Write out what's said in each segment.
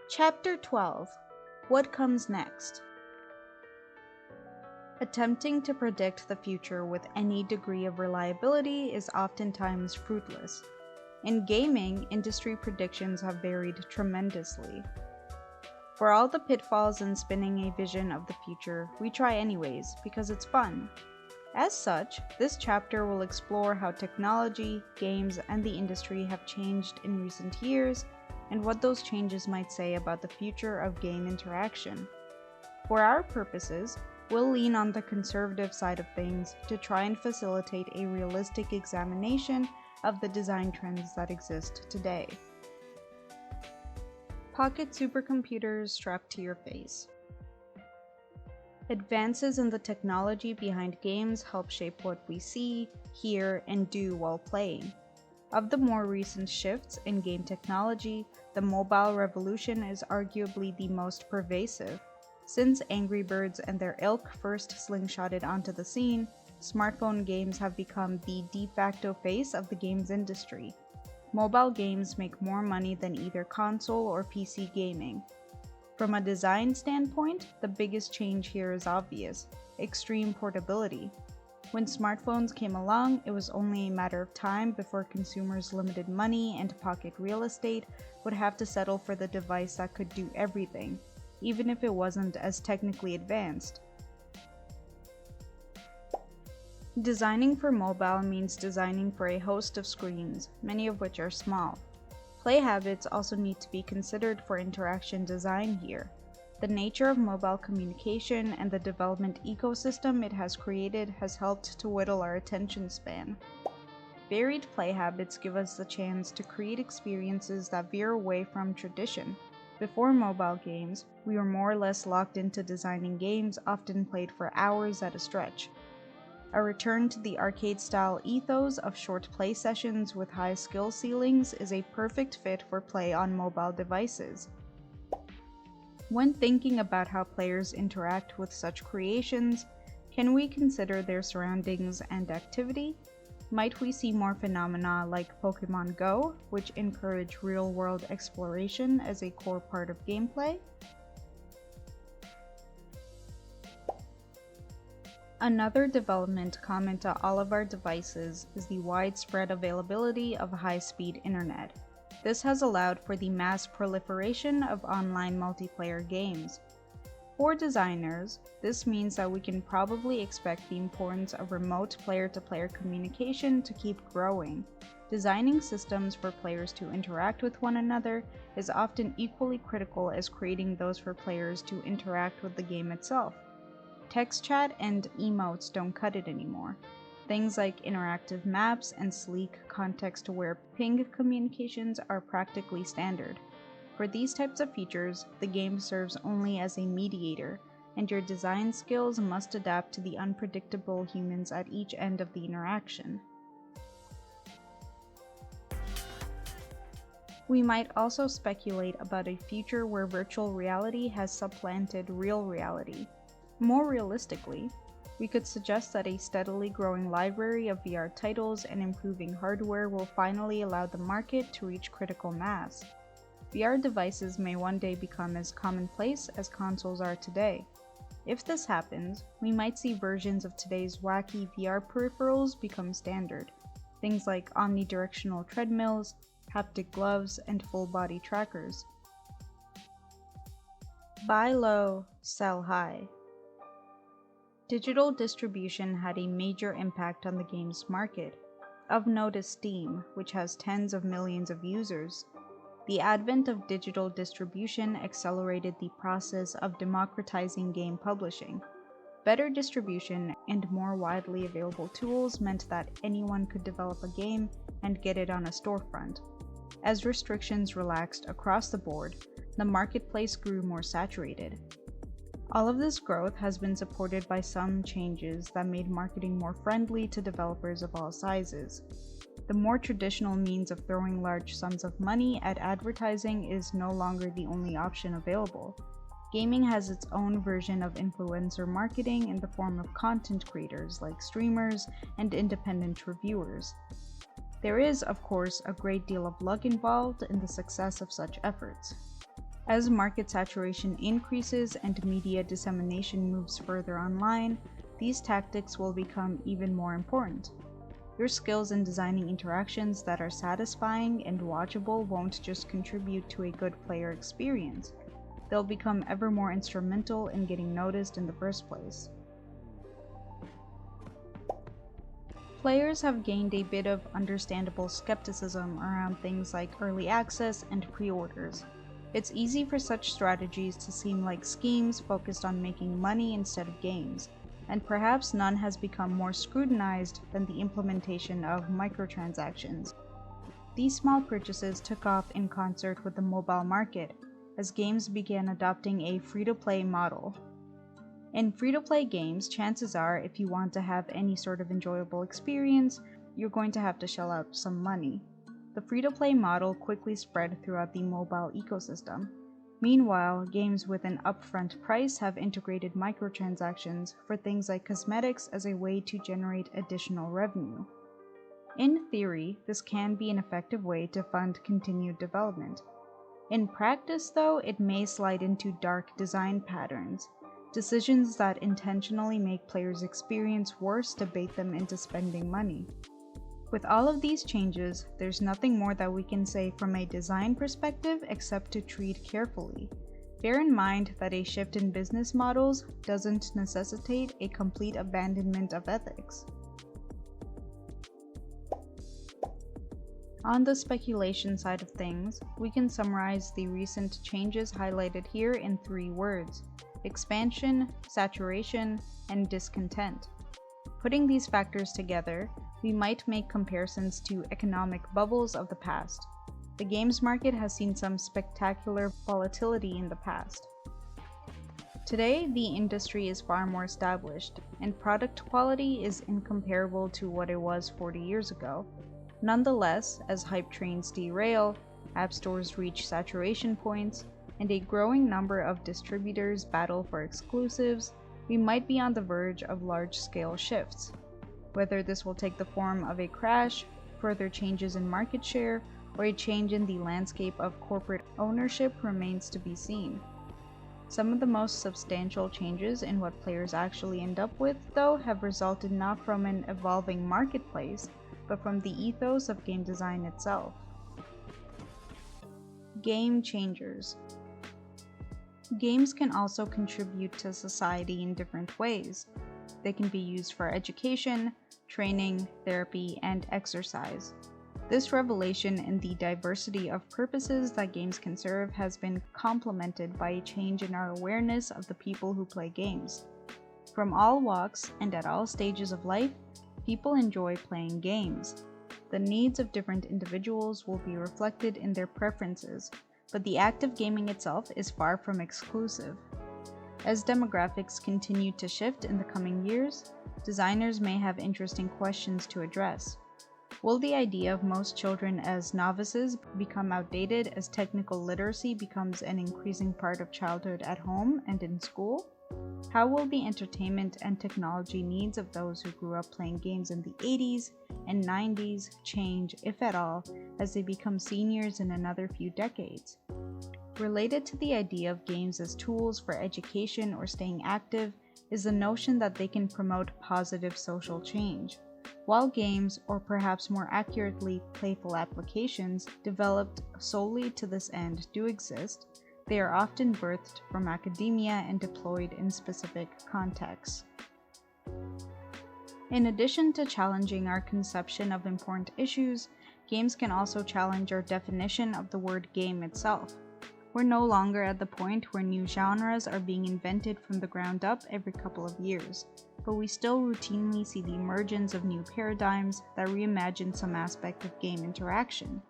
Chapter 12. What Comes Next? Attempting to predict the future with any degree of reliability is oftentimes fruitless. In gaming, industry predictions have varied tremendously. For all the pitfalls in spinning a vision of the future, we try anyways because it's fun. As such, this chapter will explore how technology, games, and the industry have changed in recent years and what those changes might say about the future of game interaction. For our purposes, we'll lean on the conservative side of things to try and facilitate a realistic examination of the design trends that exist today. Pocket supercomputers strapped to your face. Advances in the technology behind games help shape what we see, hear, and do while playing. Of the more recent shifts in game technology, the mobile revolution is arguably the most pervasive. Since Angry Birds and their ilk first slingshotted onto the scene, smartphone games have become the de facto face of the games industry. Mobile games make more money than either console or PC gaming. From a design standpoint, the biggest change here is obvious: extreme portability. When smartphones came along, it was only a matter of time before consumers' limited money and pocket real estate would have to settle for the device that could do everything, even if it wasn't as technically advanced. Designing for mobile means designing for a host of screens, many of which are small. Play habits also need to be considered for interaction design here. The nature of mobile communication and the development ecosystem it has created has helped to whittle our attention span. Varied play habits give us the chance to create experiences that veer away from tradition. Before mobile games, we were more or less locked into designing games often played for hours at a stretch. A return to the arcade-style ethos of short play sessions with high skill ceilings is a perfect fit for play on mobile devices. When thinking about how players interact with such creations, can we consider their surroundings and activity? Might we see more phenomena like Pokemon Go, which encourage real-world exploration as a core part of gameplay? Another development common to all of our devices is the widespread availability of high-speed internet. This has allowed for the mass proliferation of online multiplayer games. For designers, this means that we can probably expect the importance of remote player-to-player communication to keep growing. Designing systems for players to interact with one another is often equally critical as creating those for players to interact with the game itself. Text chat and emotes don't cut it anymore. Things like interactive maps and sleek context-aware ping communications are practically standard. For these types of features, the game serves only as a mediator, and your design skills must adapt to the unpredictable humans at each end of the interaction. We might also speculate about a future where virtual reality has supplanted real reality. More realistically, we could suggest that a steadily growing library of VR titles and improving hardware will finally allow the market to reach critical mass. VR devices may one day become as commonplace as consoles are today. If this happens, we might see versions of today's wacky VR peripherals become standard. Things like omnidirectional treadmills, haptic gloves, and full-body trackers. Buy low, sell high. Digital distribution had a major impact on the games market. Of note is Steam, which has tens of millions of users. The advent of digital distribution accelerated the process of democratizing game publishing. Better distribution and more widely available tools meant that anyone could develop a game and get it on a storefront. As restrictions relaxed across the board, the marketplace grew more saturated. All of this growth has been supported by some changes that made marketing more friendly to developers of all sizes. The more traditional means of throwing large sums of money at advertising is no longer the only option available. Gaming has its own version of influencer marketing in the form of content creators like streamers and independent reviewers. There is, of course, a great deal of luck involved in the success of such efforts. As market saturation increases and media dissemination moves further online, these tactics will become even more important. Your skills in designing interactions that are satisfying and watchable won't just contribute to a good player experience, they'll become ever more instrumental in getting noticed in the first place. Players have gained a bit of understandable skepticism around things like early access and pre-orders. It's easy for such strategies to seem like schemes focused on making money instead of games, and perhaps none has become more scrutinized than the implementation of microtransactions. These small purchases took off in concert with the mobile market, as games began adopting a free-to-play model. In free-to-play games, chances are if you want to have any sort of enjoyable experience, you're going to have to shell out some money. The free-to-play model quickly spread throughout the mobile ecosystem. Meanwhile, games with an upfront price have integrated microtransactions for things like cosmetics as a way to generate additional revenue. In theory, this can be an effective way to fund continued development. In practice, though, it may slide into dark design patterns, decisions that intentionally make players' experience worse to bait them into spending money. With all of these changes, there's nothing more that we can say from a design perspective except to treat carefully. Bear in mind that a shift in business models doesn't necessitate a complete abandonment of ethics. On the speculation side of things, we can summarize the recent changes highlighted here in 3 words: expansion, saturation, and discontent. Putting these factors together, we might make comparisons to economic bubbles of the past. The games market has seen some spectacular volatility in the past. Today, the industry is far more established, and product quality is incomparable to what it was 40 years ago. Nonetheless, as hype trains derail, app stores reach saturation points, and a growing number of distributors battle for exclusives, we might be on the verge of large-scale shifts. Whether this will take the form of a crash, further changes in market share, or a change in the landscape of corporate ownership remains to be seen. Some of the most substantial changes in what players actually end up with, though, have resulted not from an evolving marketplace, but from the ethos of game design itself. Game changers. Games can also contribute to society in different ways. They can be used for education, training, therapy, and exercise. This revelation in the diversity of purposes that games can serve has been complemented by a change in our awareness of the people who play games. From all walks and at all stages of life, people enjoy playing games. The needs of different individuals will be reflected in their preferences, but the act of gaming itself is far from exclusive. As demographics continue to shift in the coming years, designers may have interesting questions to address. Will the idea of most children as novices become outdated as technical literacy becomes an increasing part of childhood at home and in school? How will the entertainment and technology needs of those who grew up playing games in the 80s and 90s change, if at all, as they become seniors in another few decades? Related to the idea of games as tools for education or staying active is the notion that they can promote positive social change. While games, or perhaps more accurately playful applications, developed solely to this end do exist, they are often birthed from academia and deployed in specific contexts. In addition to challenging our conception of important issues, games can also challenge our definition of the word game itself. We're no longer at the point where new genres are being invented from the ground up every couple of years, but we still routinely see the emergence of new paradigms that reimagine some aspect of game interaction.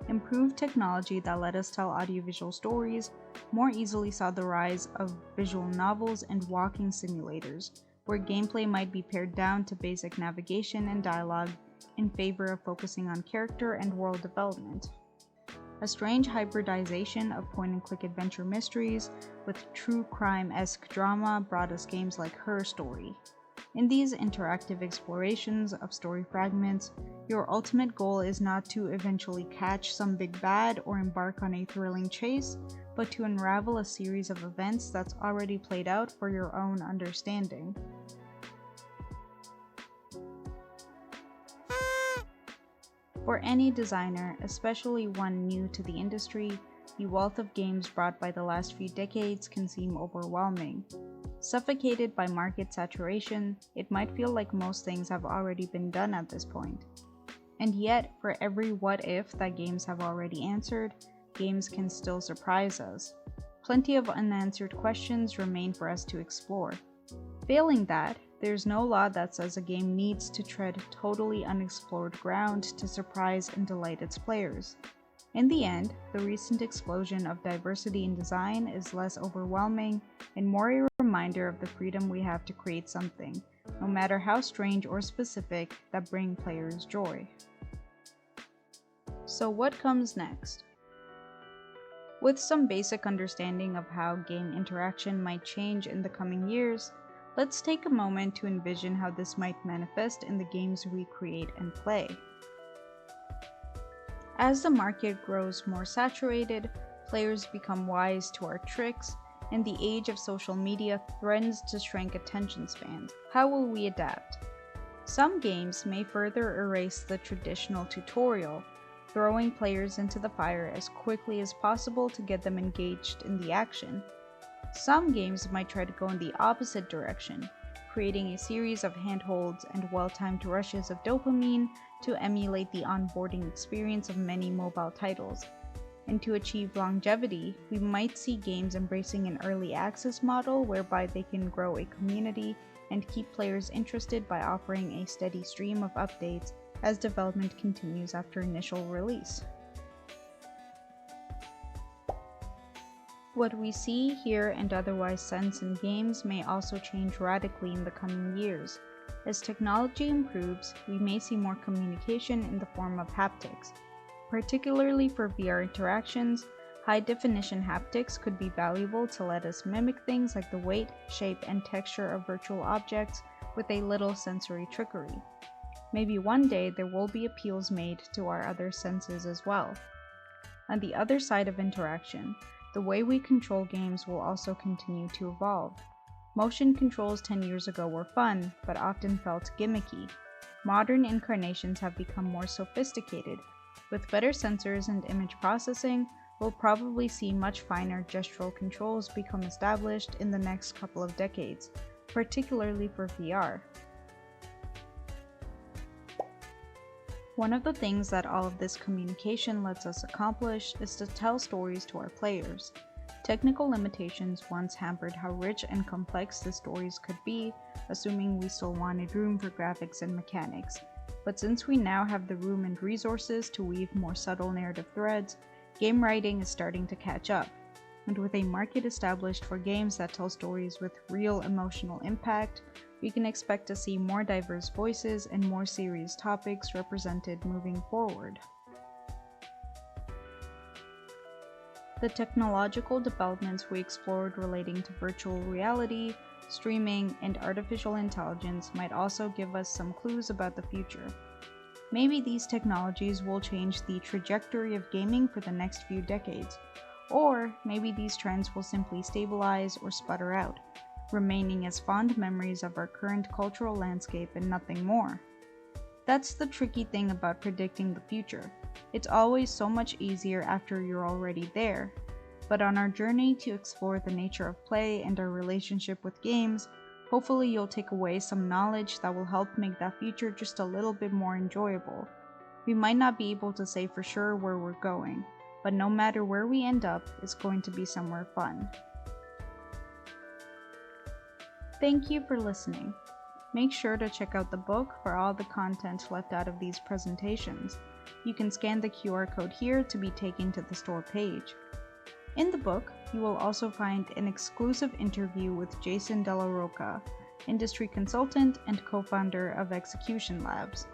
Improved technology that let us tell audiovisual stories more easily saw the rise of visual novels and walking simulators, where gameplay might be pared down to basic navigation and dialogue in favor of focusing on character and world development. A strange hybridization of point-and-click adventure mysteries with true crime-esque drama brought us games like Her Story. In these interactive explorations of story fragments, your ultimate goal is not to eventually catch some big bad or embark on a thrilling chase, but to unravel a series of events that's already played out for your own understanding. For any designer, especially one new to the industry, the wealth of games brought by the last few decades can seem overwhelming. Suffocated by market saturation, it might feel like most things have already been done at this point. And yet, for every what if that games have already answered, games can still surprise us. Plenty of unanswered questions remain for us to explore. Failing that, there's no law that says a game needs to tread totally unexplored ground to surprise and delight its players. In the end, the recent explosion of diversity in design is less overwhelming and more a reminder of the freedom we have to create something, no matter how strange or specific, that bring players joy. So what comes next? With some basic understanding of how game interaction might change in the coming years, let's take a moment to envision how this might manifest in the games we create and play. As the market grows more saturated, players become wise to our tricks, and the age of social media threatens to shrink attention spans. How will we adapt? Some games may further erase the traditional tutorial, throwing players into the fire as quickly as possible to get them engaged in the action. Some games might try to go in the opposite direction, creating a series of handholds and well-timed rushes of dopamine to emulate the onboarding experience of many mobile titles. And to achieve longevity, we might see games embracing an early access model whereby they can grow a community and keep players interested by offering a steady stream of updates as development continues after initial release. What we see, hear, and otherwise sense in games may also change radically in the coming years. As technology improves, we may see more communication in the form of haptics. Particularly for VR interactions, high-definition haptics could be valuable to let us mimic things like the weight, shape, and texture of virtual objects with a little sensory trickery. Maybe one day there will be appeals made to our other senses as well. On the other side of interaction, the way we control games will also continue to evolve. Motion controls 10 years ago were fun, but often felt gimmicky. Modern incarnations have become more sophisticated. With better sensors and image processing, we'll probably see much finer gestural controls become established in the next couple of decades, particularly for VR. One of the things that all of this communication lets us accomplish is to tell stories to our players. Technical limitations once hampered how rich and complex the stories could be, assuming we still wanted room for graphics and mechanics. But since we now have the room and resources to weave more subtle narrative threads, game writing is starting to catch up. And with a market established for games that tell stories with real emotional impact, we can expect to see more diverse voices and more serious topics represented moving forward. The technological developments we explored relating to virtual reality, streaming, and artificial intelligence might also give us some clues about the future. Maybe these technologies will change the trajectory of gaming for the next few decades, or maybe these trends will simply stabilize or sputter out, remaining as fond memories of our current cultural landscape and nothing more. That's the tricky thing about predicting the future. It's always so much easier after you're already there. But on our journey to explore the nature of play and our relationship with games, hopefully you'll take away some knowledge that will help make that future just a little bit more enjoyable. We might not be able to say for sure where we're going, but no matter where we end up, it's going to be somewhere fun. Thank you for listening. Make sure to check out the book for all the content left out of these presentations. You can scan the QR code here to be taken to the store page. In the book, you will also find an exclusive interview with Jason Della Rocca, industry consultant and co-founder of Execution Labs.